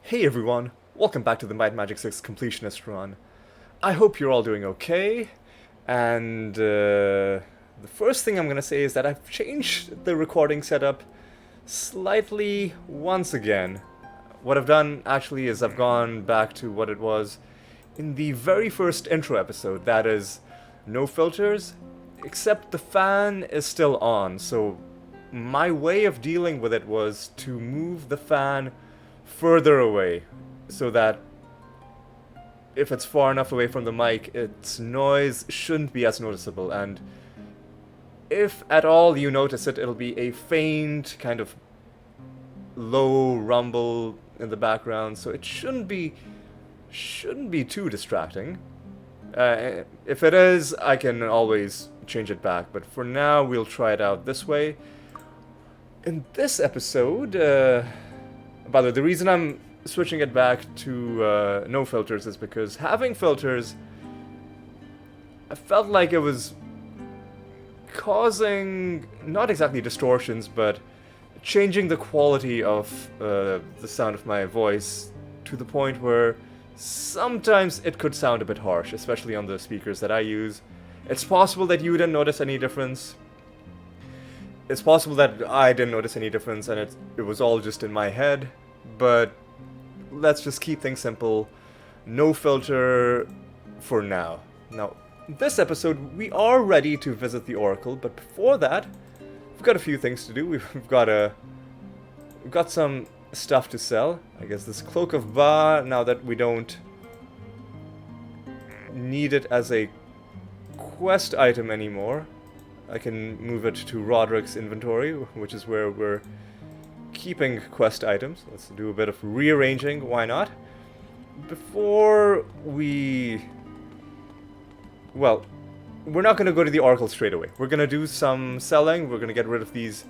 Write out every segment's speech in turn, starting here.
Hey everyone, welcome back to the Might and Magic 6 Completionist run. I hope you're all doing okay, and the first thing I'm gonna say is that I've changed the recording setup slightly once again. What I've done actually is I've gone back to what it was in the very first intro episode, that is, no filters, except the fan is still on, so my way of dealing with it was to move the fan further away so that if it's far enough away from the mic, its noise shouldn't be as noticeable, and if at all you notice it, it'll be a faint kind of low rumble in the background, so it shouldn't be too distracting. If it is, I can always change it back, but for now we'll try it out this way. In this episode, by the way, the reason I'm switching it back to no filters is because having filters, I felt like it was causing, not exactly distortions, but changing the quality of the sound of my voice to the point where sometimes it could sound a bit harsh, especially on the speakers that I use. It's possible that you didn't notice any difference. It's possible that I didn't notice any difference and it was all just in my head, but let's just keep things simple. No filter for now. Now, this episode, we are ready to visit the Oracle, but before that, we've got a few things to do. We've got some stuff to sell. I guess this Cloak of Ba, now that we don't need it as a quest item anymore, I can move it to Roderick's inventory, which is where we're keeping quest items. Let's do a bit of rearranging, why not? Before we... Well, we're not going to go to the Oracle straight away. We're going to do some selling. We're going to get rid of these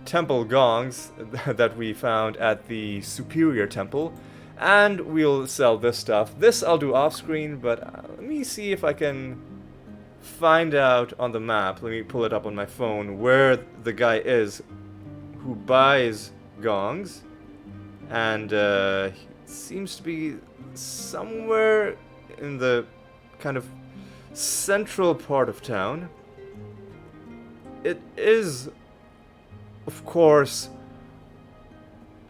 temple gongs that we found at the Superior Temple. And we'll sell this stuff. This I'll do off-screen, but let me see if I can find out on the map. Let me pull it up on my phone where the guy is who buys gongs, and he seems to be somewhere in the kind of central part of town. It is, of course,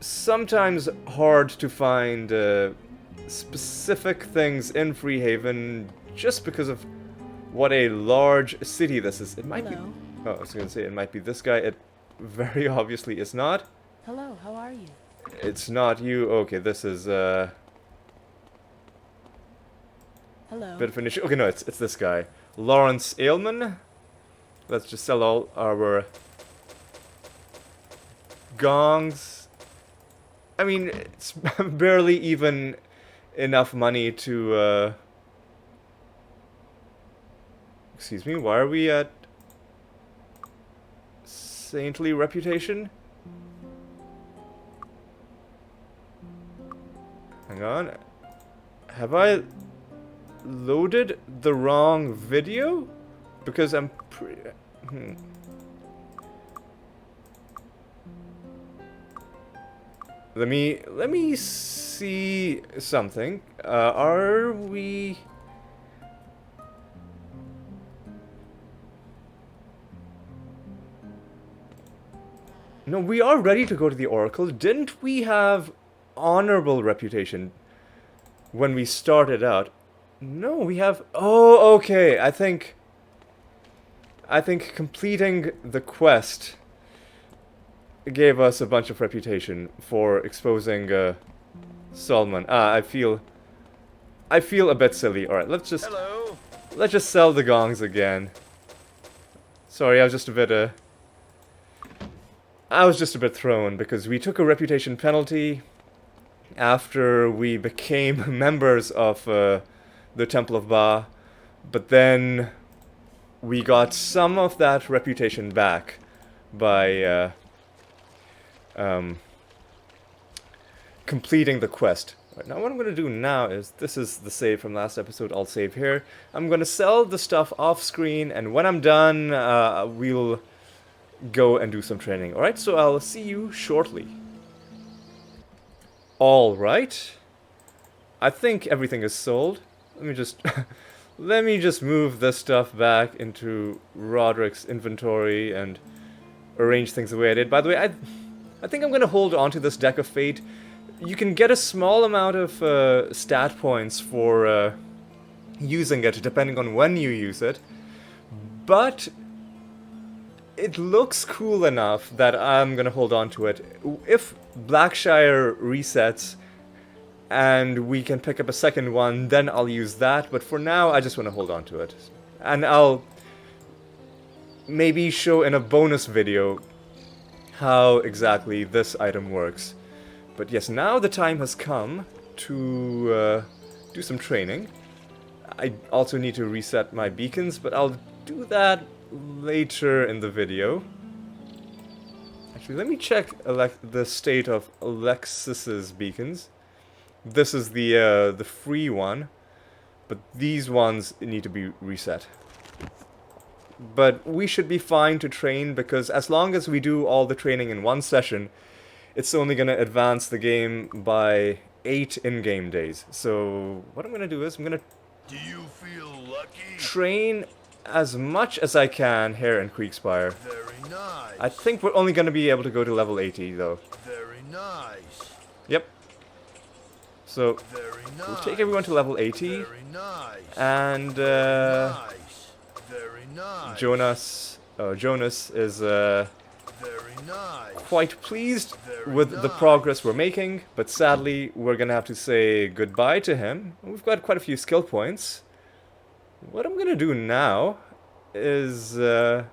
sometimes hard to find specific things in Freehaven just because of what a large city this is. It might be... Oh, I was going to say it might be this guy. It very obviously is not. Hello, how are you? It's not you. Okay, this is Hello. bit of an issue. Okay, no, it's this guy. Lawrence Ailman. Let's just sell all our gongs. I mean, it's barely even enough money to excuse me, why are we at saintly reputation? Hang on. Have I loaded the wrong video? Because I'm Let me see something. Are we... No, we are ready to go to the Oracle. Didn't we have honorable reputation when we started out? No, we have... Oh, okay. I think completing the quest gave us a bunch of reputation for exposing Solomon. I feel a bit silly. All right, let's just sell the gongs again. Sorry, I was just a bit thrown because we took a reputation penalty after we became members of the Temple of Ba, but then we got some of that reputation back by completing the quest. Right, now what I'm going to do now is, this is the save from last episode, I'll save here. I'm going to sell the stuff off screen, and when I'm done, we'll go and do some training. Alright, so I'll see you shortly. All right. I think everything is sold. Let me just let me just move this stuff back into Roderick's inventory and arrange things the way I did. By the way, I think I'm gonna hold on to this deck of fate. You can get a small amount of stat points for using it, depending on when you use it. But it looks cool enough that I'm gonna hold on to it. If Blackshire resets and we can pick up a second one, then I'll use that. But for now, I just want to hold on to it. And I'll maybe show in a bonus video how exactly this item works. But yes, now the time has come to do some training. I also need to reset my beacons, but I'll do that later in the video. Actually, let me check the state of Alexis's beacons. This is the free one, but these ones need to be reset. But we should be fine to train, because as long as we do all the training in one session, it's only going to advance the game by 8 in-game days. So what I'm going to do is I'm going to Do you feel lucky? train as much as I can here in Creekspire. Very nice. I think we're only going to be able to go to level 80 though. Very nice. Yep. So Very nice. we'll take everyone to level 80, Very nice. and Nice. Very nice. Jonas is Very nice. quite pleased Very with the nice. progress we're making, but sadly we're gonna have to say goodbye to him. We've got quite a few skill points. What I'm gonna do now is I'm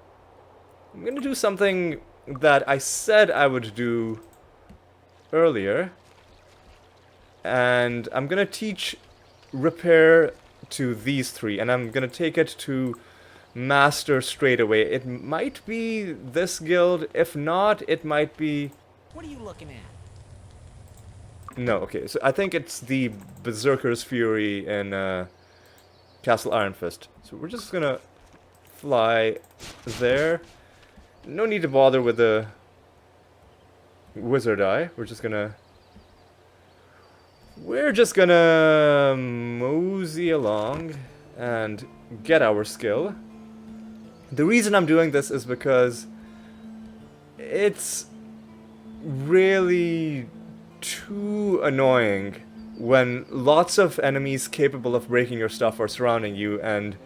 gonna do something that I said I would do earlier, and I'm gonna teach repair to these three, and I'm gonna take it to master straight away. It might be this guild. If not, it might be... What are you looking at? No, okay, so I think it's the Berserker's Fury in Castle Iron Fist. So we're just gonna fly there. No need to bother with the Wizard Eye. We're just gonna mosey along and get our skill. The reason I'm doing this is because it's really too annoying when lots of enemies capable of breaking your stuff are surrounding you, and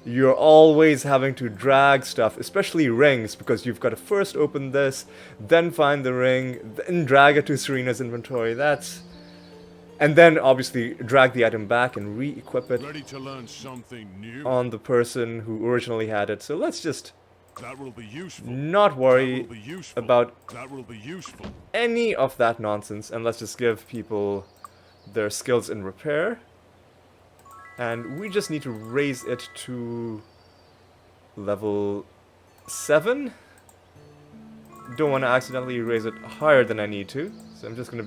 you're always having to drag stuff, especially rings, because you've got to first open this, then find the ring, then drag it to Serena's inventory. And then obviously drag the item back and re-equip it Ready to learn something new? on the person who originally had it. So let's just That will be useful. not That worry will be useful. about That will be useful. any of that nonsense, and let's just give people their skills in repair. And we just need to raise it to level 7. Don't want to accidentally raise it higher than I need to, so I'm just going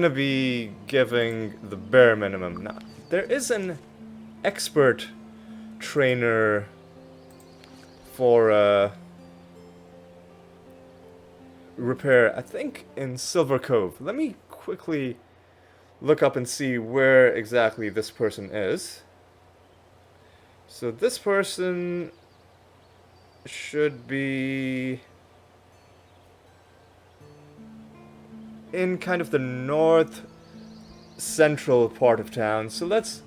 to be giving the bare minimum. Now, there is an expert trainer for repair, I think in Silver Cove. Let me quickly look up and see where exactly this person is. So this person should be in kind of the north central part of town. So let's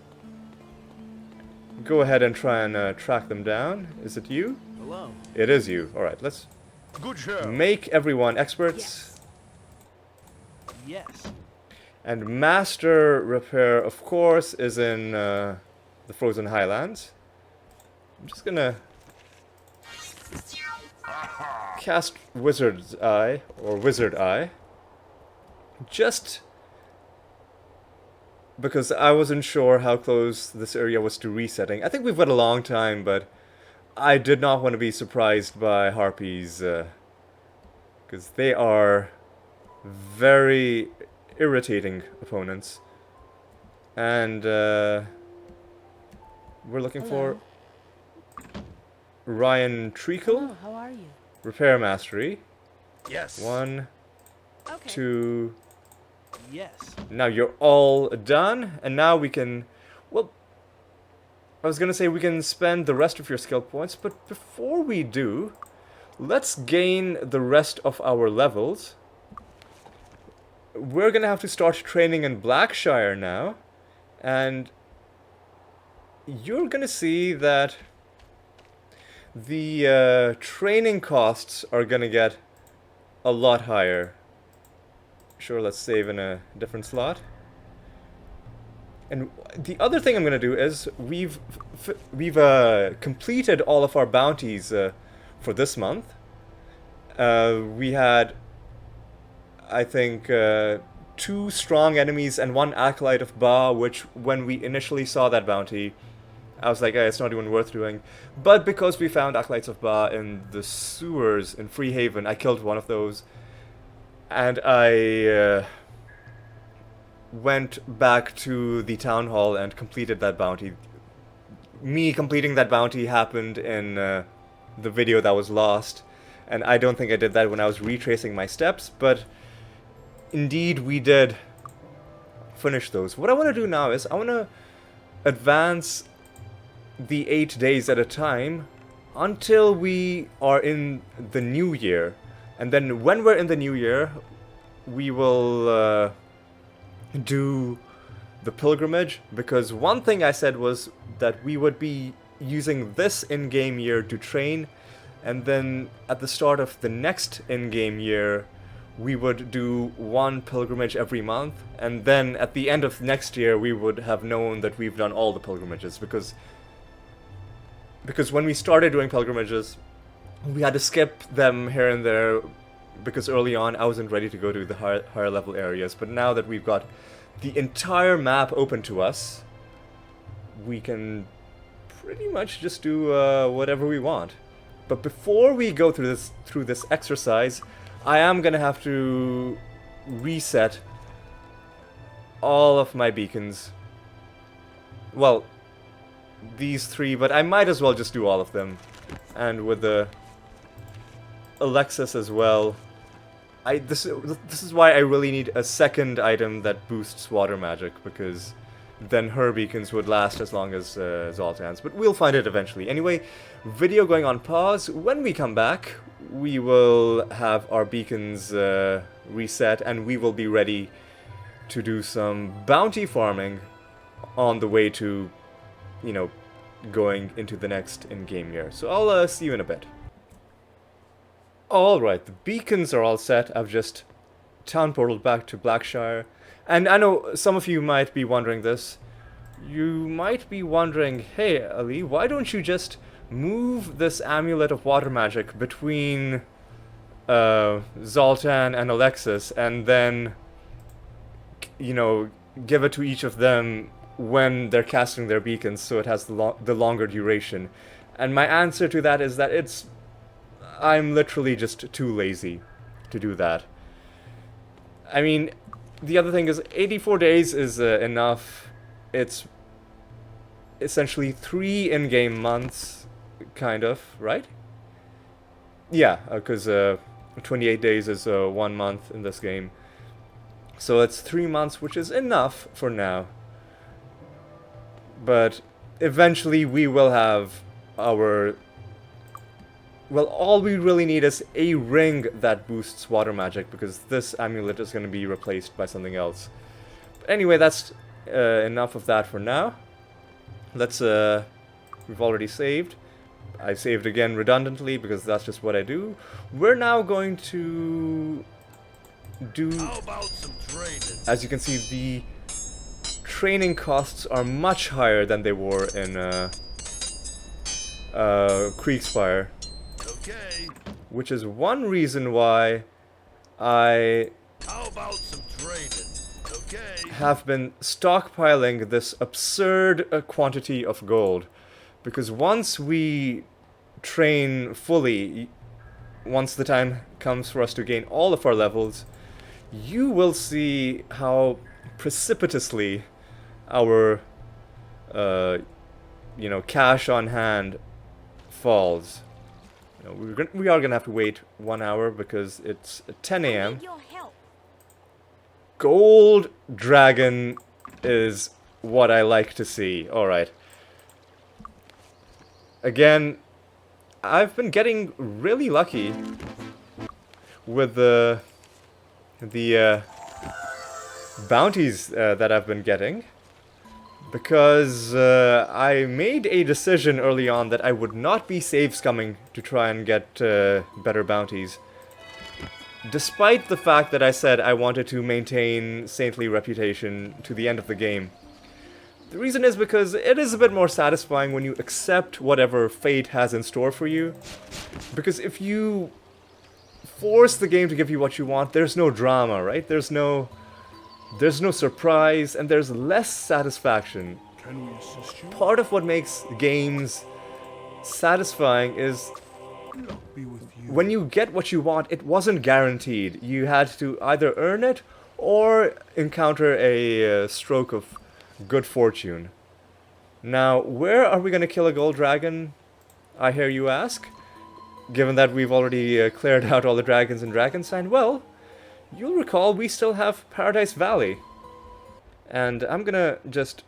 go ahead and try and track them down. Is it you? Hello. It is you. Alright, let's Good job. make everyone experts. Yes. And Master Repair, of course, is in the Frozen Highlands. I'm just gonna cast Wizard's Eye, or Wizard Eye, just because I wasn't sure how close this area was to resetting. I think we've got a long time, but I did not want to be surprised by harpies, because they are very irritating opponents. And we're looking for Ryan Treacle, Oh, how are you? Repair Mastery. Yes. 1, Okay. 2. Yes. Now you're all done, and now we can. Well, I was gonna say we can spend the rest of your skill points, but before we do, let's gain the rest of our levels. We're gonna have to start training in Blackshire now, and you're gonna see that the training costs are gonna get a lot higher. Sure, let's save in a different slot. And the other thing I'm gonna do is we've completed all of our bounties for this month. We had, I think, 2 strong enemies and 1 acolyte of Ba, which when we initially saw that bounty, I was like, it's not even worth doing. But because we found acolytes of Ba in the sewers in Freehaven, I killed one of those, and I went back to the town hall and completed that bounty. Me completing that bounty happened in the video that was lost, and I don't think I did that when I was retracing my steps, but indeed we did finish those. What I want to do now is I want to advance the 8 days at a time until we are in the new year, and then when we're in the new year we will do the pilgrimage, because one thing I said was that we would be using this in-game year to train, and then at the start of the next in-game year we would do 1 pilgrimage every month, and then at the end of next year we would have known that we've done all the pilgrimages, because when we started doing pilgrimages we had to skip them here and there because early on I wasn't ready to go to the higher level areas, but now that we've got the entire map open to us, we can pretty much just do whatever we want. But before we go through this exercise, I am gonna have to reset all of my beacons. Well, these 3, but I might as well just do all of them. And with the Alexis as well. This is why I really need a second item that boosts water magic, because then her beacons would last as long as Zoltan's, but we'll find it eventually. Anyway, video going on pause. When we come back, we will have our beacons reset, and we will be ready to do some bounty farming on the way to, you know, going into the next in-game year. So I'll see you in a bit. Alright, the beacons are all set. I've just town portaled back to Blackshire. And I know some of you might be wondering this. You might be wondering, hey Ali, why don't you just move this amulet of water magic between Zoltan and Alexis, and then, you know, give it to each of them when they're casting their beacons so it has the longer duration? And my answer to that is that I'm literally just too lazy to do that. I mean, the other thing is 84 days is enough. It's essentially 3 in-game months, kind of, right? Yeah, because 28 days is 1 month in this game. So it's 3 months, which is enough for now. But eventually we will have our... Well, all we really need is a ring that boosts water magic, because this amulet is going to be replaced by something else. But anyway, that's enough of that for now. Let's, we've already saved. I saved again redundantly, because that's just what I do. We're now going to do... How about some training? As you can see, the training costs are much higher than they were in Kriegspire. Okay. Which is one reason why I How about some training? Okay. have been stockpiling this absurd quantity of gold. Because once we train fully, once the time comes for us to gain all of our levels, you will see how precipitously our, you know, cash on hand falls. No, we are gonna have to wait 1 hour because it's 10 I a.m. need your help. Gold dragon is what I like to see. Alright. Again, I've been getting really lucky with the bounties that I've been getting. Because I made a decision early on that I would not be save scumming to try and get better bounties. Despite the fact that I said I wanted to maintain saintly reputation to the end of the game. The reason is because it is a bit more satisfying when you accept whatever fate has in store for you. Because if you force the game to give you what you want, there's no drama, right? There's no surprise, and there's less satisfaction. Can we assist you? Part of what makes games satisfying is Luck be with you. when you get what you want, it wasn't guaranteed. You had to either earn it or encounter a stroke of good fortune. Now, where are we going to kill a gold dragon, I hear you ask? Given that we've already cleared out all the dragons in Dragonstein, well, you'll recall we still have Paradise Valley. And I'm gonna just...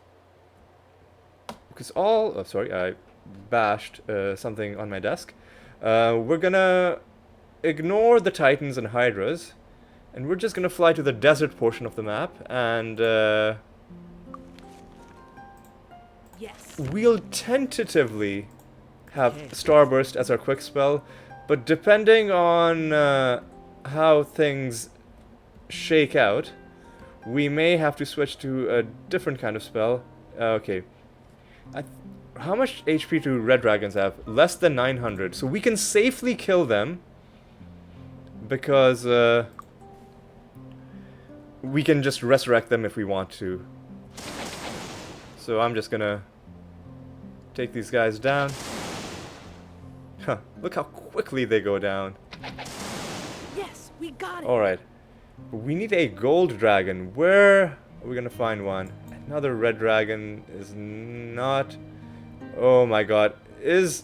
Because oh, sorry, I bashed something on my desk. We're gonna ignore the Titans and Hydras. And we're just gonna fly to the desert portion of the map. And Yes. we'll tentatively have Starburst as our quick spell. But depending on how things shake out, we may have to switch to a different kind of spell. Okay. How much HP do red dragons have? Less than 900. So we can safely kill them. Because we can just resurrect them if we want to. So I'm just gonna take these guys down. Huh, look how quickly they go down. Yes, we got it. Alright. We need a gold dragon. Where are we gonna find one? Another red dragon is not... Oh my god. Is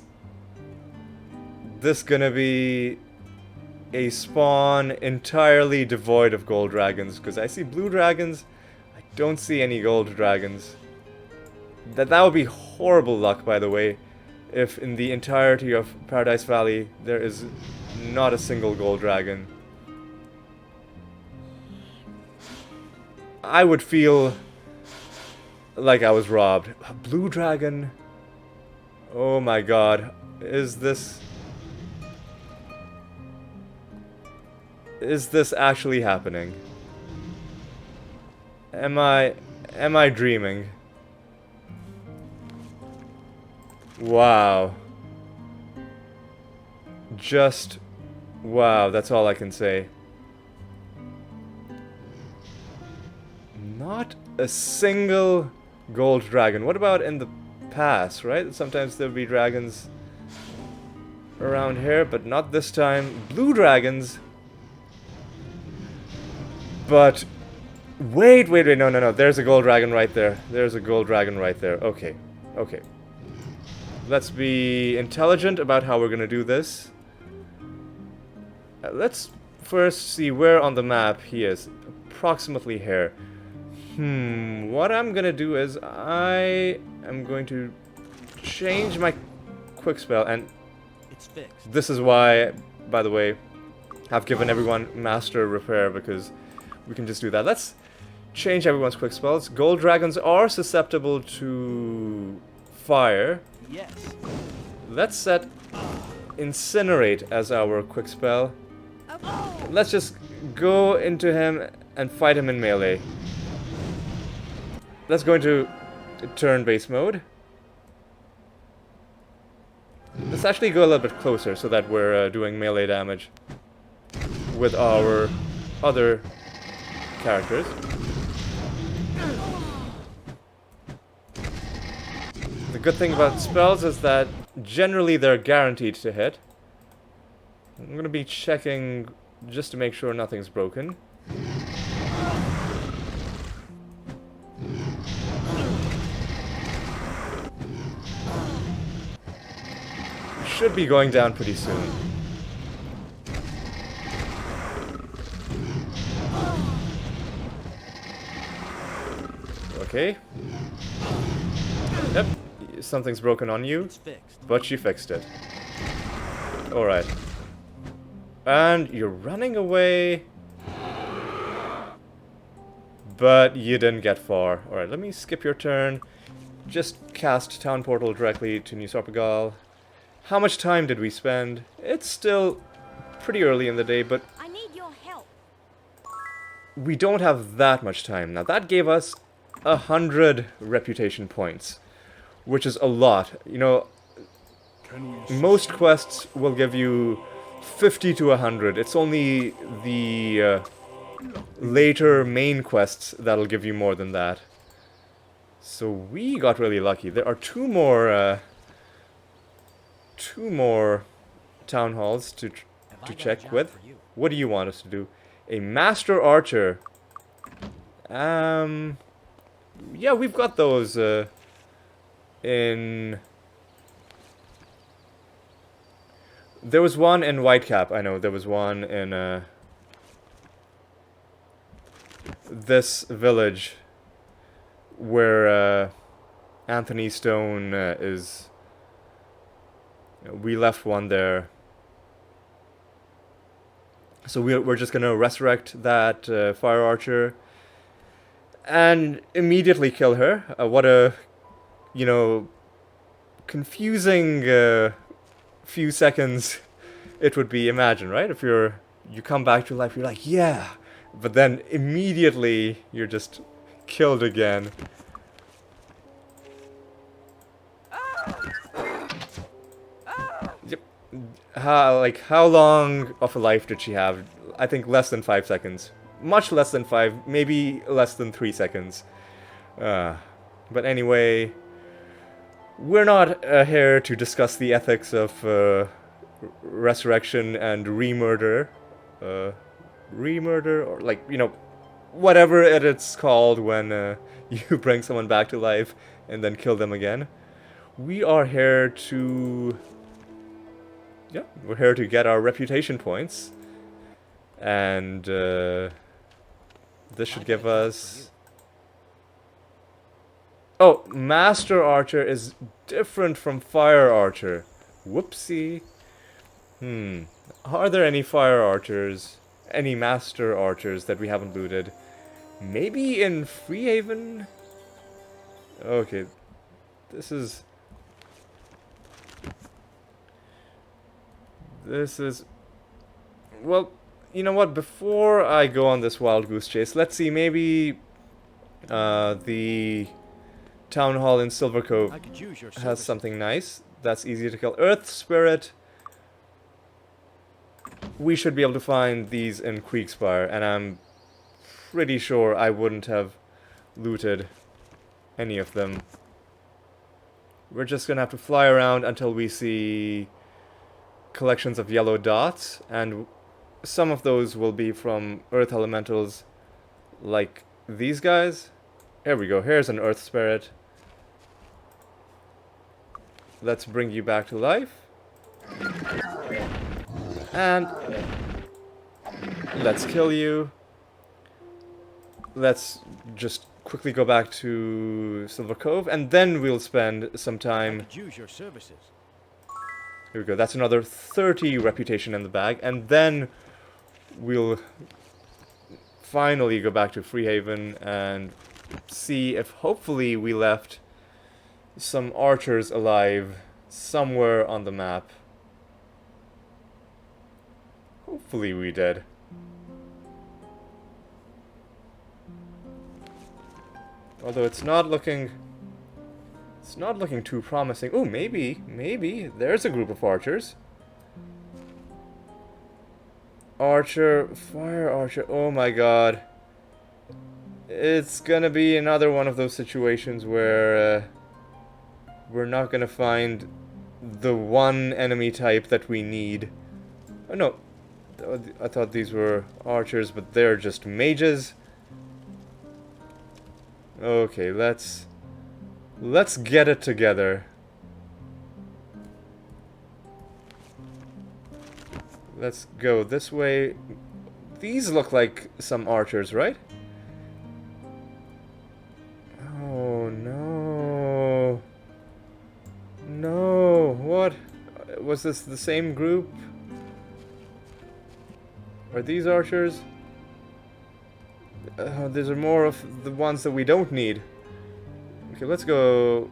this gonna be a spawn entirely devoid of gold dragons? Because I see blue dragons. I don't see any gold dragons. That would be horrible luck, by the way. If in the entirety of Paradise Valley there is not a single gold dragon. I would feel like I was robbed. A blue dragon? Oh my god. Is this actually happening? Am I dreaming? Wow. Just wow, that's all I can say. Not a single gold dragon. What about in the past, right? Sometimes there'll be dragons around here, but not this time. Blue dragons. But wait, no. There's a gold dragon right there. There's a gold dragon right there. Okay. Okay. Let's be intelligent about how we're gonna do this. Let's first see where on the map he is. Approximately here. What I'm gonna do is I am going to change my quick spell, and It's fixed. this is why, by the way, I've given everyone master repair, because we can just do that. Let's change everyone's quick spells. Gold dragons are susceptible to fire. Yes. Let's set Incinerate as our quick spell. Let's just go into him and fight him in melee. Let's go into turn-based mode. Let's actually go a little bit closer so that we're doing melee damage with our other characters. The good thing about spells is that generally they're guaranteed to hit. I'm gonna be checking just to make sure nothing's broken. Should be going down pretty soon. Okay. Yep, something's broken on you, It's fixed. but you fixed it. Alright. And you're running away. But you didn't get far. Alright, let me skip your turn. Just cast Town Portal directly to New Sarpagal. How much time did we spend? It's still pretty early in the day, but I need your help. we don't have that much time. Now that gave us 100 reputation points, which is a lot. You know, Can we most quests will give you 50 to 100. It's only the later main quests that'll give you more than that. So we got really lucky. There are two more town halls to Have I got a check job with. for you? What do you want us to do? A master archer. Yeah, we've got those in. There was one in Whitecap. I know there was one in this village where Anthony Stone is. We left one there. So we're just gonna resurrect that fire archer and immediately kill her. What a, you know, confusing few seconds it would be. Imagine, right? If you come back to life, you're like, yeah, but then immediately you're just killed again. Yep. How long of a life did she have? I think less than 5 seconds. Much less than 5, maybe less than 3 seconds. But anyway, we're not here to discuss the ethics of resurrection and re-murder. Re-murder, or like, you know, whatever it's called when you bring someone back to life and then kill them again. We are here to... Yeah, we're here to get our reputation points. And this should give us... Oh, Master Archer is different from Fire Archer. Whoopsie. Are there any Fire Archers, any Master Archers that we haven't looted? Maybe in Freehaven? Okay, this is... Well, you know what? Before I go on this wild goose chase, let's see, maybe the town hall in Silver Cove I could use your has services. something nice that's easy to kill. Earth Spirit. We should be able to find these in Creekspire, and I'm pretty sure I wouldn't have looted any of them. We're just gonna have to fly around until we see collections of yellow dots, and some of those will be from earth elementals like these guys. Here we go, here's an earth spirit. Let's bring you back to life. And let's kill you. Let's just quickly go back to Silver Cove, and then we'll spend some I time... could use your services. Here we go, that's another 30 reputation in the bag, and then we'll finally go back to Freehaven and see if hopefully we left some archers alive somewhere on the map. Hopefully we did. Although it's not looking too promising. Oh, maybe there's a group of archers. Archer, fire archer. Oh my god. It's gonna be another one of those situations where we're not gonna find the one enemy type that we need. Oh no, I thought these were archers, but they're just mages. Okay, let's get it together. Let's go this way. These look like some archers, right? was this the same group? Are these archers? These are more of the ones that we don't need. Okay, let's go.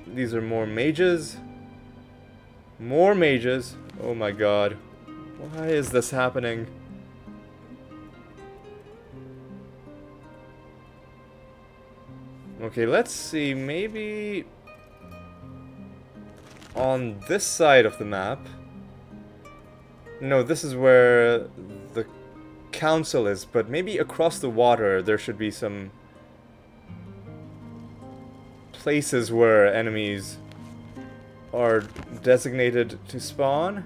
These are more mages. More mages. Oh my god. Why is this happening? Okay, let's see. Maybe on this side of the map. No, this is where the council is, but maybe across the water there should be some places where enemies are designated to spawn,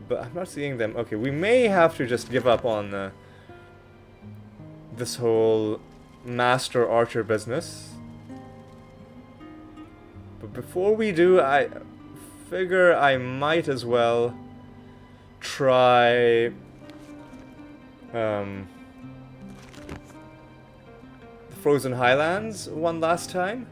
but I'm not seeing them. Okay, we may have to just give up on this whole master archer business. But before we do, I figure I might as well try the Frozen Highlands one last time.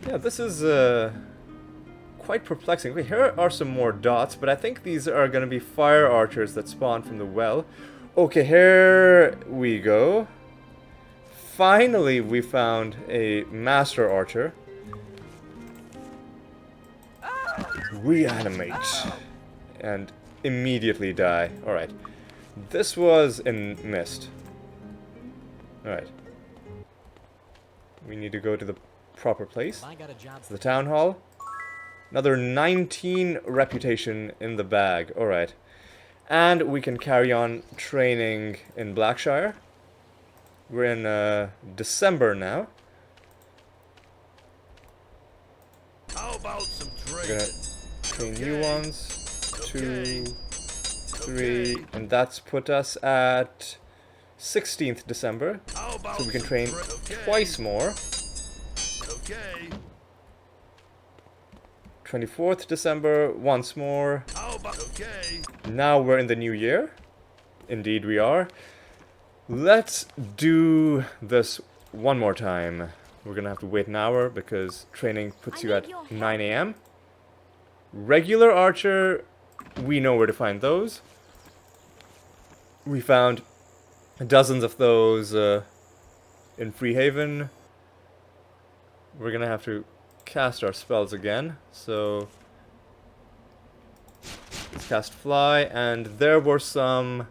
Yeah, this is quite perplexing. Wait, here are some more dots, but I think these are going to be fire archers that spawn from the well. Okay, here we go. Finally, we found a master archer. Reanimate. And immediately die. Alright. This was in mist. Alright. We need to go to the proper place. I got a job The town hall. Another 19 reputation in the bag. Alright. And we can carry on training in Blackshire. We're in December now. How about some We're training? gonna train new Okay. ones. Okay. 2, 3, and that's put us at 16th December. How about So we can some train okay. twice more. Okay. 24th December, once more. How about okay? Now we're in the new year. Indeed we are. Let's do this one more time. We're gonna have to wait an hour because training puts you at 9 AM. Regular archer, we know where to find those. We found dozens of those in Freehaven. We're gonna have to cast our spells again, so let's cast fly, and there were some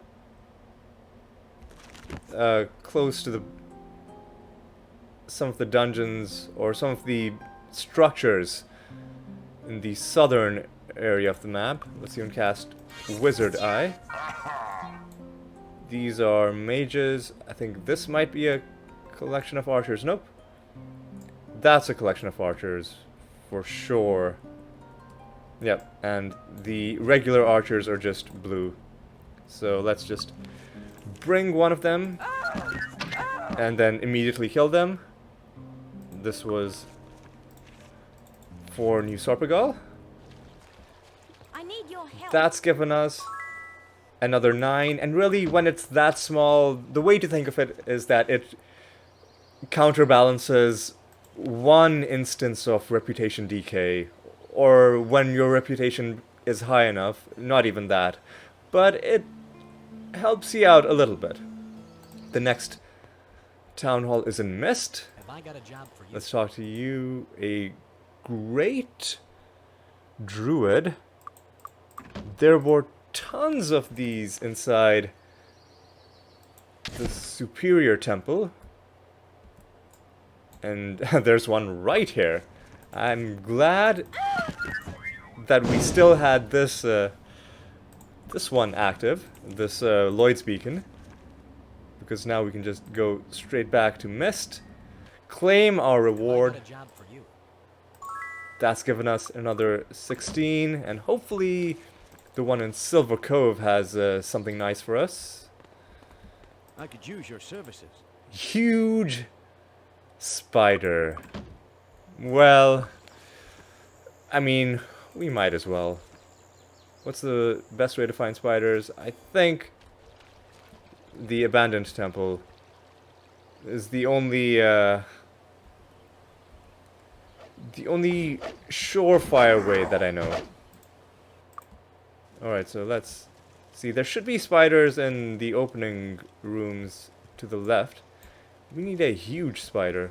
close to some of the dungeons or some of the structures in the southern area of the map. Let's even cast Wizard Eye. These are mages. I think this might be a collection of archers. Nope. That's a collection of archers for sure. Yep, and the regular archers are just blue. So let's just bring one of them and then immediately kill them. This was for New Sarpagal. I need your help. That's given us another 9, and really when it's that small, the way to think of it is that it counterbalances one instance of reputation decay, or when your reputation is high enough, not even that, but it helps you out a little bit. The next town hall is in Mist. Have I got a job for you? Let's talk to you, a great druid. There were tons of these inside the Superior Temple. And there's one right here. I'm glad that we still had this this one active, this Lloyd's Beacon, because now we can just go straight back to Mist, claim our Have I reward. got a job for you? That's given us another 16, and hopefully the one in Silver Cove has something nice for us. I could use your services. Huge spider. Well, I mean, we might as well. What's the best way to find spiders? I think the abandoned temple is the only the only surefire way that I know. Alright, so let's see. There should be spiders in the opening rooms to the left. We need a huge spider.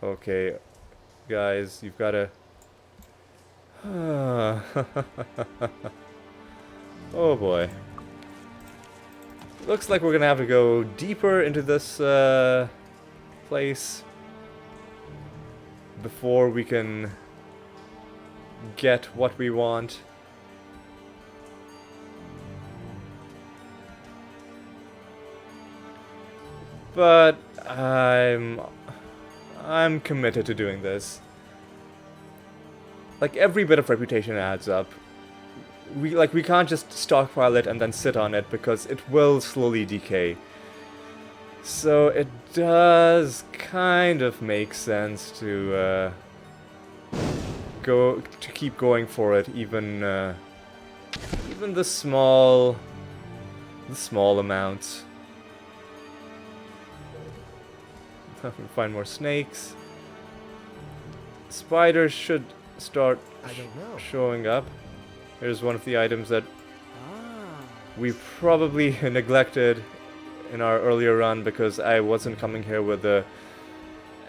Okay, guys, you've got to... Oh boy. Looks like we're gonna have to go deeper into this place before we can get what we want. But I'm committed to doing this. Like, every bit of reputation adds up. We can't just stockpile it and then sit on it because it will slowly decay. So it does kind of make sense to keep going for it, even the small amounts. Find more snakes. Spiders should start I don't know. showing up. Here's one of the items that Ah. we probably neglected in our earlier run because I wasn't coming here with the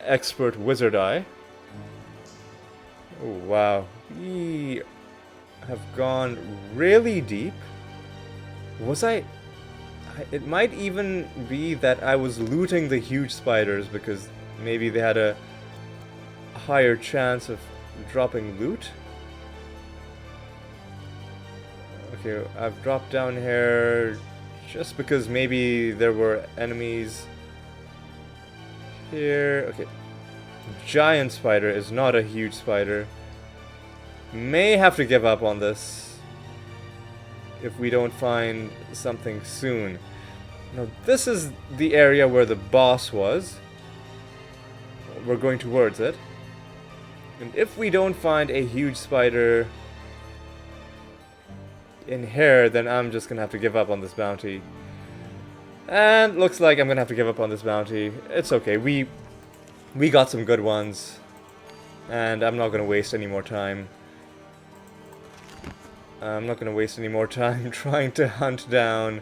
expert wizard eye. Oh wow, we have gone really deep. It might even be that I was looting the huge spiders because maybe they had a higher chance of dropping loot. Okay, I've dropped down here just because maybe there were enemies here. Okay, giant spider is not a huge spider. May have to give up on this if we don't find something soon. Now this is the area where the boss was. We're going towards it. And if we don't find a huge spider in here, then I'm just gonna have to give up on this bounty. And looks like I'm gonna have to give up on this bounty. It's okay, we got some good ones. And I'm not gonna waste any more time. I'm not gonna waste any more time trying to hunt down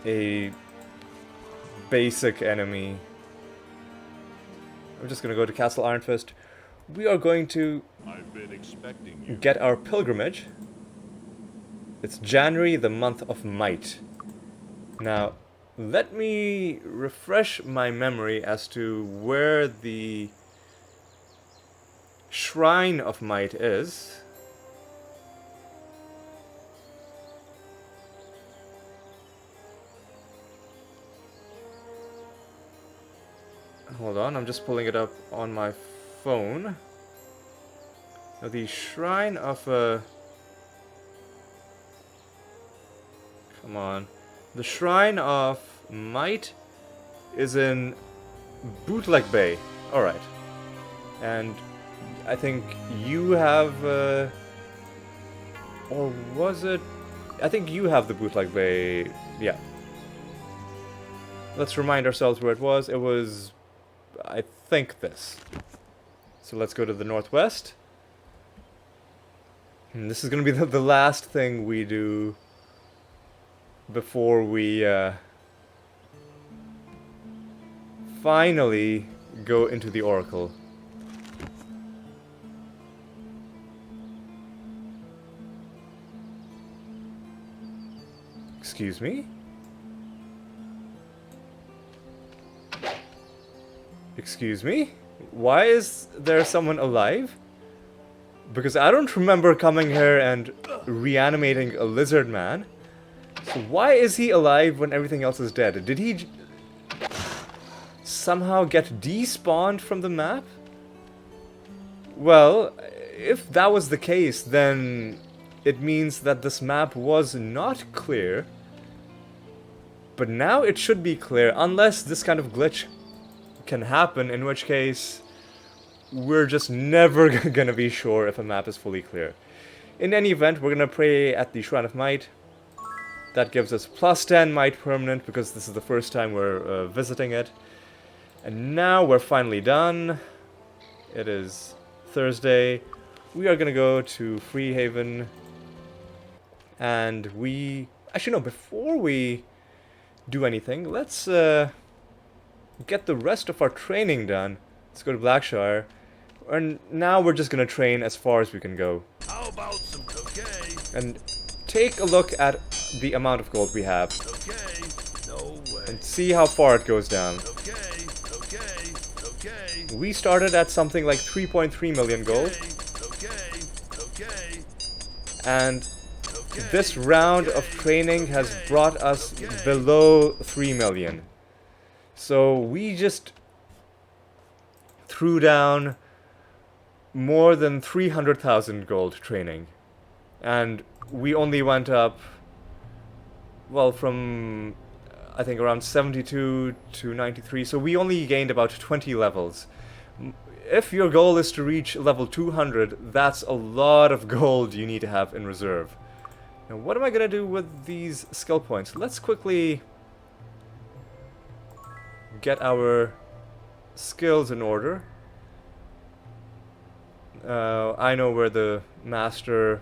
a basic enemy. I'm just gonna go to Castle Ironfist. We are going to I've been expecting you. get our pilgrimage. It's January, the month of might. Now, let me refresh my memory as to where the Shrine of Might is. Hold on, I'm just pulling it up on my phone. Now, the Shrine of Come on. The Shrine of Might is in Bootleg Bay. Alright. And I think you have... or was it... I think you have the Bootleg Bay... Yeah. Let's remind ourselves where it was. It was... I think this. So let's go to the northwest. And this is going to be the last thing we do before we finally go into the Oracle. Excuse me? Excuse me? Why is there someone alive? Because I don't remember coming here and reanimating a lizard man. So why is he alive when everything else is dead? Did he somehow get despawned from the map? Well, if that was the case, then it means that this map was not clear. But now it should be clear, unless this kind of glitch can happen, in which case we're just never gonna be sure if a map is fully clear. In any event, we're gonna pray at the Shrine of Might. That gives us plus 10 Might permanent, because this is the first time we're visiting it. And now we're finally done. It is Thursday. We are gonna go to Freehaven. And we... Actually, no, before we do anything, let's get the rest of our training done. Let's go to Blackshire. And now we're just gonna train as far as we can go. How about some okay? And take a look at the amount of gold we have. Okay. No way. And see how far it goes down. Okay. Okay. Okay. We started at something like 3.3 million gold. Okay. Okay. And Okay. this round of training has brought us below 3 million. So we just threw down more than 300,000 gold training. And we only went up, well, from I think around 72 to 93. So we only gained about 20 levels. If your goal is to reach level 200, that's a lot of gold you need to have in reserve. Now, what am I gonna do with these skill points? Let's quickly get our skills in order. I know where the master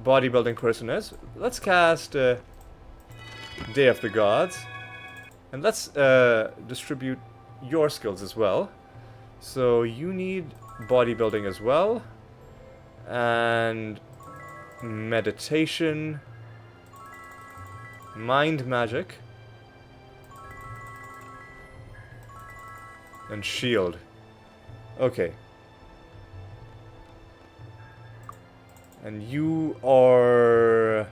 bodybuilding person is. Let's cast Day of the Gods. And let's distribute your skills as well. So you need bodybuilding as well. And meditation. Mind magic. And shield. Okay. And you are...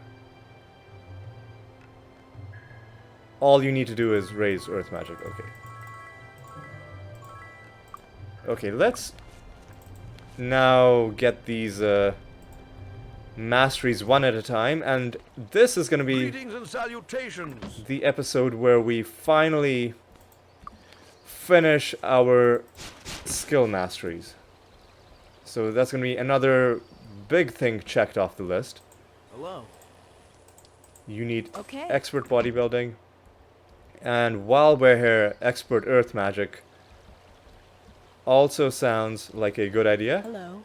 All you need to do is raise earth magic. Okay. Okay, let's now get these masteries one at a time. And this is going to be Greetings and salutations. the episode where we finally finish our skill masteries. So that's going to be another big thing checked off the list. Hello. You need Okay. expert bodybuilding. And while we're here, expert earth magic also sounds like a good idea. Hello.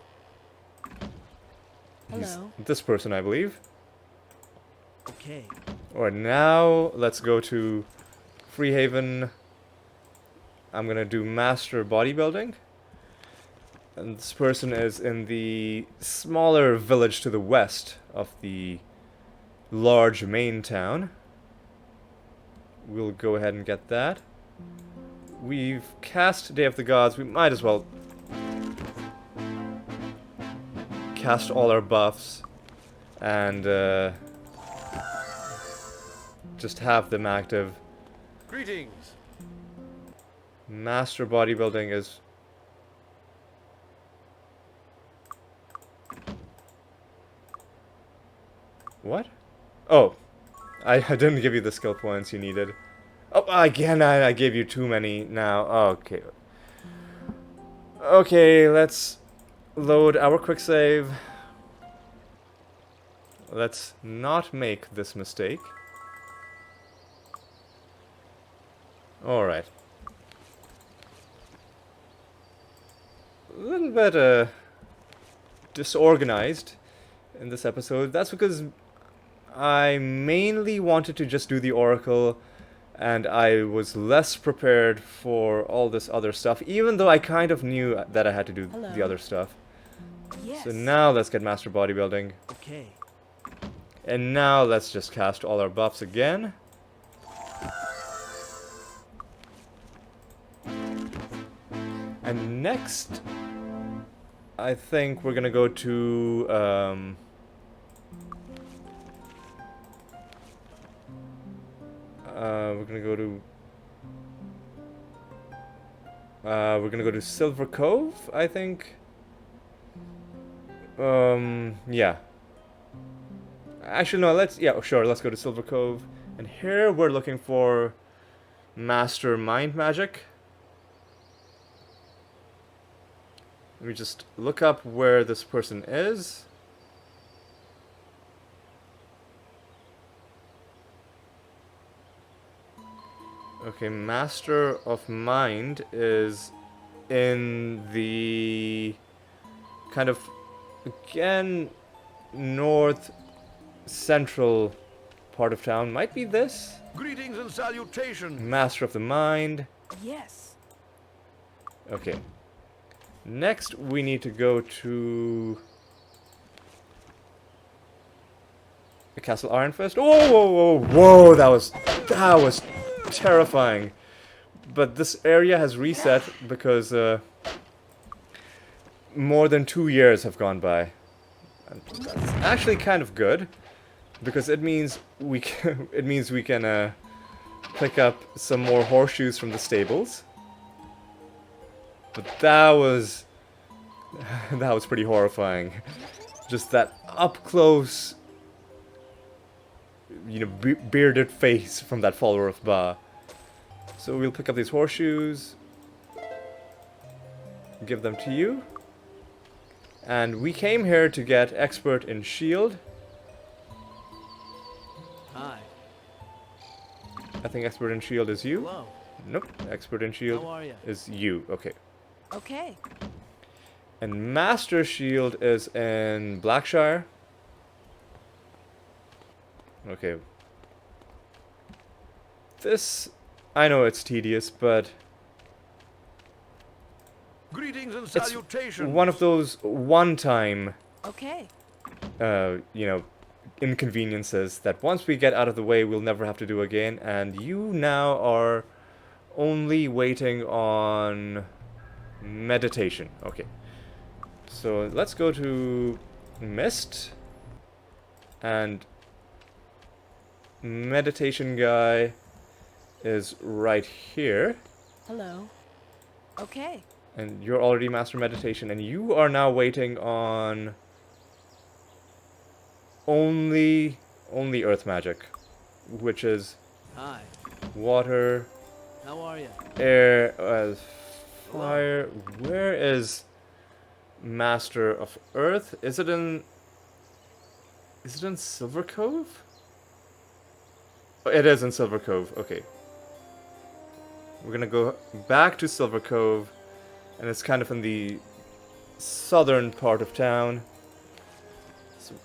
He's Hello. this person, I believe. Okay. Alright, now let's go to Freehaven. I'm gonna do master bodybuilding. And this person is in the smaller village to the west of the large main town. We'll go ahead and get that. We've cast Day of the Gods. We might as well cast all our buffs and just have them active. Greetings. Master bodybuilding is... What? Oh, I didn't give you the skill points you needed. Oh, again, I gave you too many now. Okay. Okay, let's load our quick save. Let's not make this mistake. Alright. A little bit disorganized in this episode. That's because I mainly wanted to just do the Oracle, and I was less prepared for all this other stuff, even though I kind of knew that I had to do the Hello. other stuff. Yes. So now let's get Master Bodybuilding. Okay. And now let's just cast all our buffs again. And next, I think we're gonna go to we're gonna go to Silver Cove, I think. Yeah. Actually, no, let's go to Silver Cove. And here we're looking for Master Mind Magic. Let me just look up where this person is. Okay, Master of Mind is in the kind of, again, north central part of town. Might be this. Greetings and salutations. Master of the Mind. Yes. Okay. Next, we need to go to the Castle Ironfist. Whoa, whoa, whoa, whoa! That was terrifying. But this area has reset because more than 2 years have gone by. And that's actually kind of good because it means we can pick up some more horseshoes from the stables. But that was pretty horrifying. Just that up close, you know, bearded face from that follower of Ba. So we'll pick up these horseshoes, give them to you. And we came here to get expert in shield. Hi. I think expert in shield is you. Hello. Nope, expert in shield How are you? is you. Okay. Okay. And master shield is in Blackshire. Okay. This, I know it's tedious, but Greetings and it's salutations. one of those one-time, Okay. you know, inconveniences that once we get out of the way, we'll never have to do again. And you now are only waiting on meditation. Okay. So let's go to Mist. And meditation guy is right here. Hello. Okay. And you're already master meditation, and you are now waiting on only earth magic, which is Hi. water, How are you? air, fire. Where is master of earth? Is it in Silver Cove? Oh, it is in Silver Cove. Okay. We're gonna go back to Silver Cove, and it's kind of in the southern part of town. So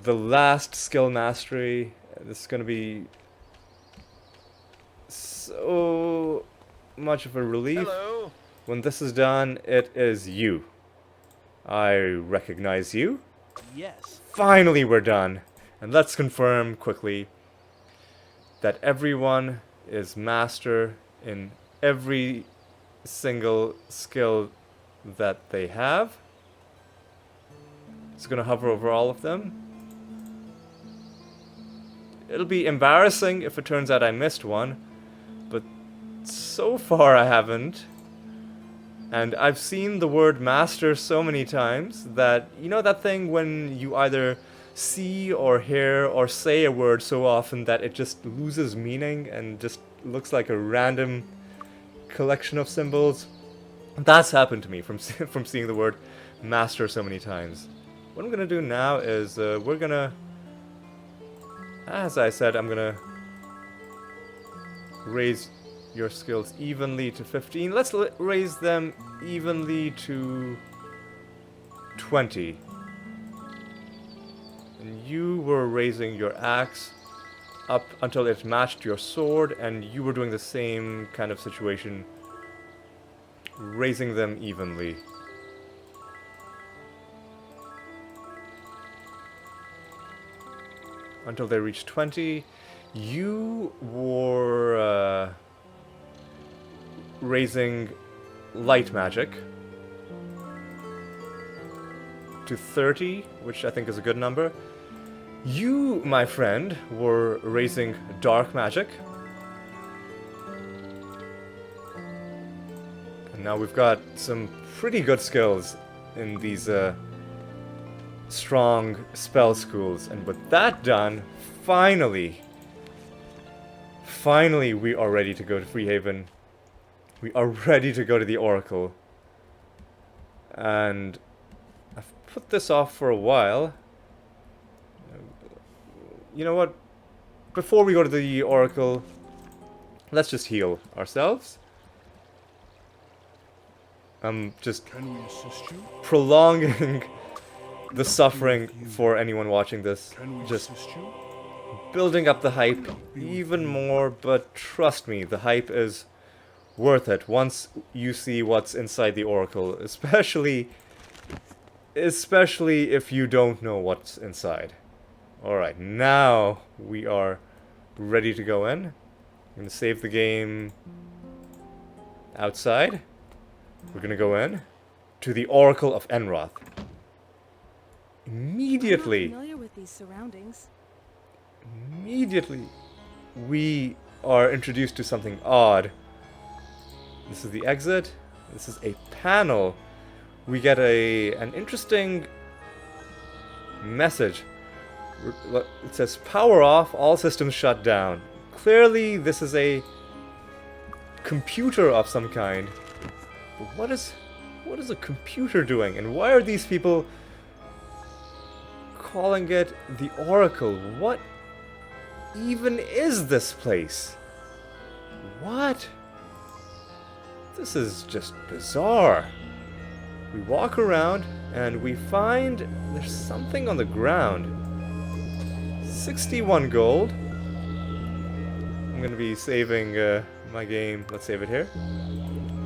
the last skill mastery. This is gonna be so much of a relief. Hello. When this is done, it is you. I recognize you. Yes. Finally, we're done. And let's confirm quickly that everyone is master in every single skill that they have. It's gonna hover over all of them. It'll be embarrassing if it turns out I missed one, but so far I haven't. And I've seen the word master so many times that, you know that thing when you either see or hear or say a word so often that it just loses meaning and just looks like a random collection of symbols? That's happened to me from seeing the word master so many times. What I'm gonna do now is we're gonna, as I said, I'm gonna raise your skills evenly to 15. Let's raise them evenly to 20. And you were raising your axe up until it matched your sword, and you were doing the same kind of situation, raising them evenly. Until they reached 20. You were raising light magic to 30, which I think is a good number. You, my friend, were raising dark magic. And now we've got some pretty good skills in these strong spell schools. And with that done, finally we are ready to go to Freehaven. We are ready to go to the Oracle. And I've put this off for a while. You know what? before we go to the Oracle, let's just heal ourselves. I'm just Can we assist you? prolonging the suffering for anyone watching this. Can we Just assist you? building up the hype even more, but trust me, the hype is worth it once you see what's inside the Oracle, especially if you don't know what's inside. Alright, now we are ready to go in. I'm gonna save the game outside. We're gonna go in to the Oracle of Enroth. Immediately, I'm not familiar with these surroundings. we are introduced to something odd. This is the exit. This is a panel. We get an interesting message. It says power off, all systems shut down. Clearly this is a computer of some kind. But what is a computer doing? And why are these people calling it the Oracle? What even is this place? What? This is just bizarre. We walk around and we find there's something on the ground. 61 gold. I'm gonna be saving my game. Let's save it here.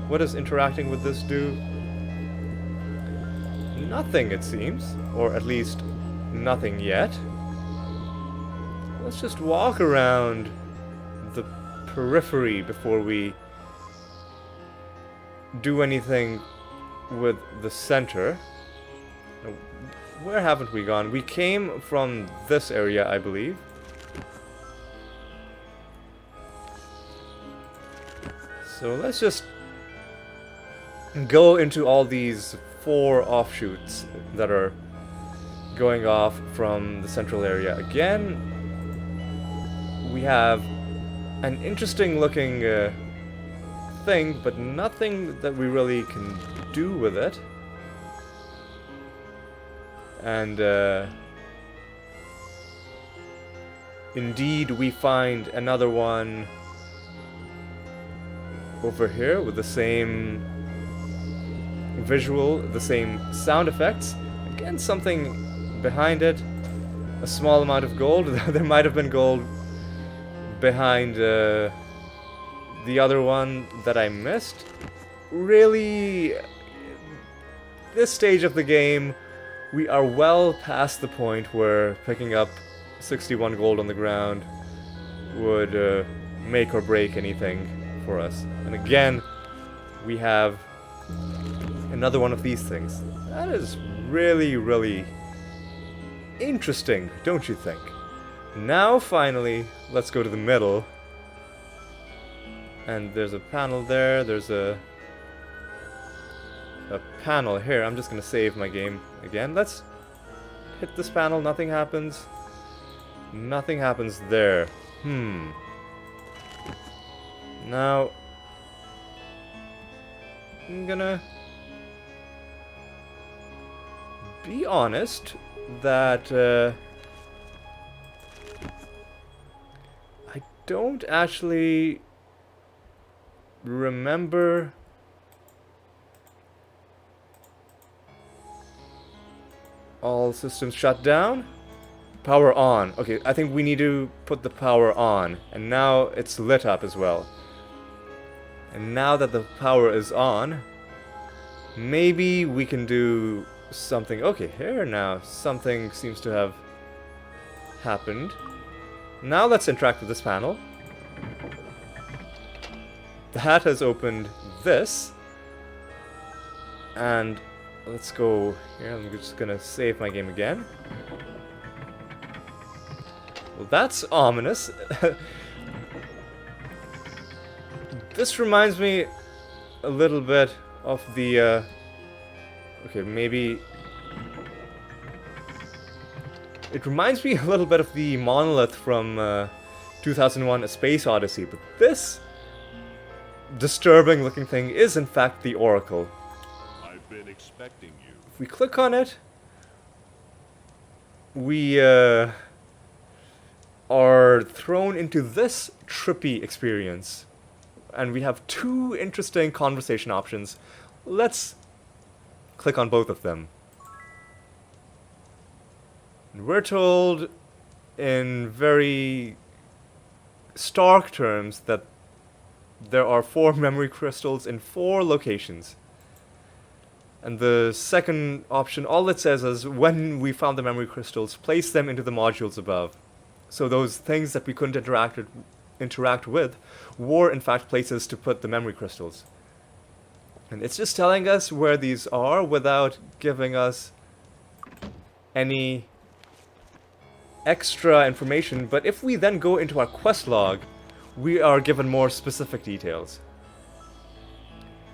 What does interacting with this do? Nothing, it seems. Or at least, nothing yet. Let's just walk around the periphery before we do anything with the center. Now, where haven't we gone? We came from this area, I believe. So let's just go into all these 4 offshoots that are going off from the central area. Again, we have an interesting looking thing, but nothing that we really can do with it. And indeed we find another one over here with the same visual, the same sound effects. Again, something behind it. A small amount of gold. There might have been gold behind the other one that I missed. Really, this stage of the game, we are well past the point where picking up 61 gold on the ground would make or break anything for us. And again, we have another one of these things. That is really, really interesting, don't you think? Now, finally, let's go to the middle. And there's a panel there, there's a panel here. I'm just gonna save my game again. Let's hit this panel, nothing happens. Nothing happens there. Now, I'm gonna be honest that I don't actually remember all systems shut down. Power on. Okay, I think we need to put the power on. And now it's lit up as well. And now that the power is on, maybe we can do something. Okay, here now, something seems to have happened. Now let's interact with this panel. The hat has opened this. And let's go here. I'm just gonna save my game again. Well, that's ominous. This reminds me a little bit of the, okay, maybe... It reminds me a little bit of the monolith from 2001: A Space Odyssey, but this disturbing looking thing is in fact the Oracle. I've been expecting you. If we click on it, we are thrown into this trippy experience. And we have two interesting conversation options. Let's click on both of them. And we're told in very stark terms that there are 4 memory crystals in 4 locations. And the second option, all it says is, when we found the memory crystals, place them into the modules above. So those things that we couldn't interact with were in fact places to put the memory crystals. And it's just telling us where these are without giving us any extra information. But if we then go into our quest log, we are given more specific details.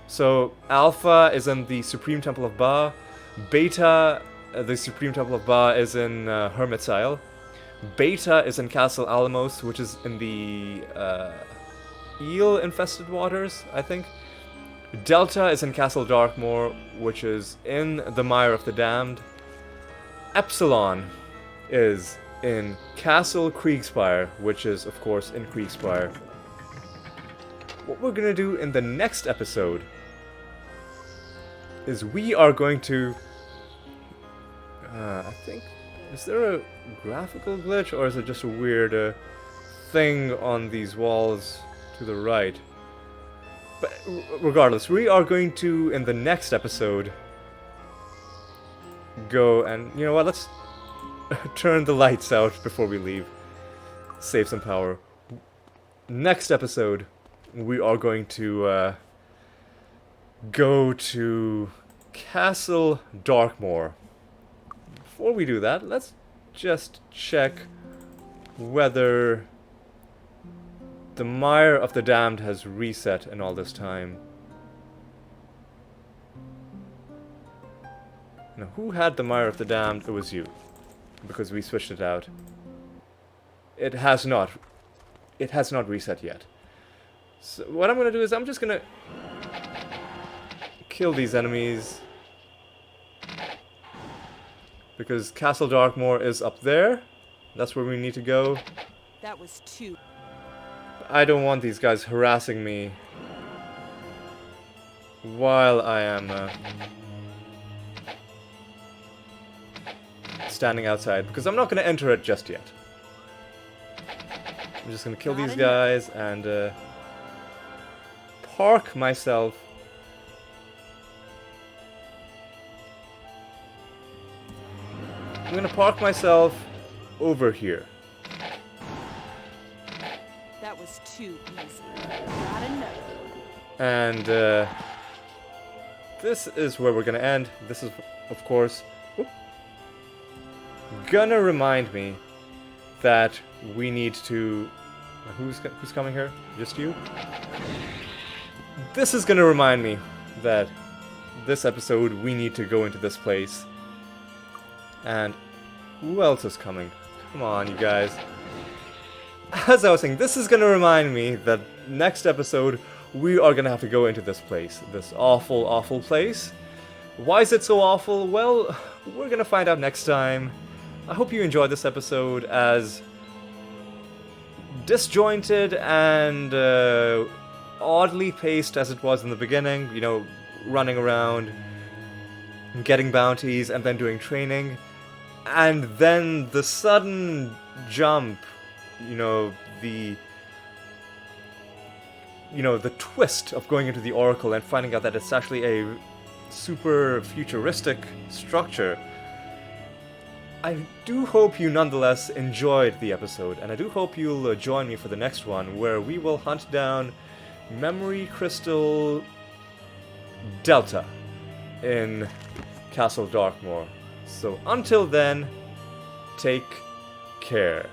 So Alpha is in the Supreme Temple of Ba. Beta, the Supreme Temple of Ba, is in Hermit's Isle. Beta is in Castle Alamos, which is in the eel-infested waters, I think. Delta is in Castle Darkmoor, which is in the Mire of the Damned. Epsilon is in Castle Kriegspire, which is, of course, in Kriegspire. What we're gonna do in the next episode is we are going to... I think... Is there a graphical glitch, or is it just a weird thing on these walls to the right? But regardless, we are going to, in the next episode, go and... You know what, let's turn the lights out before we leave. Save some power. Next episode, we are going to go to Castle Darkmoor. Before we do that, let's just check whether the Mire of the Damned has reset in all this time. Now, who had the Mire of the Damned? It was you, because we switched it out. It has not. It has not reset yet. So what I'm gonna do is I'm just gonna kill these enemies, because Castle Darkmoor is up there. That's where we need to go. That was 2. I don't want these guys harassing me while I am standing outside, because I'm not going to enter it just yet. I'm just going to kill these guys and park myself I'm gonna park myself over here. That was too easy. Not enough. And this is where we're gonna end. This is, of course, gonna remind me that we need to... Who's coming here? Just you? This is gonna remind me that this episode we need to go into this place. And who else is coming? Come on, you guys. As I was saying, this is gonna remind me that next episode we are gonna have to go into this place. This awful, awful place. Why is it so awful? Well, we're gonna find out next time. I hope you enjoyed this episode, as disjointed and oddly paced as it was in the beginning. You know, running around, getting bounties, and then doing training. And then the sudden jump, the twist of going into the Oracle and finding out that it's actually a super futuristic structure. I do hope you nonetheless enjoyed the episode, and I do hope you'll join me for the next one, where we will hunt down Memory Crystal Delta in Castle Darkmoor. So until then, take care.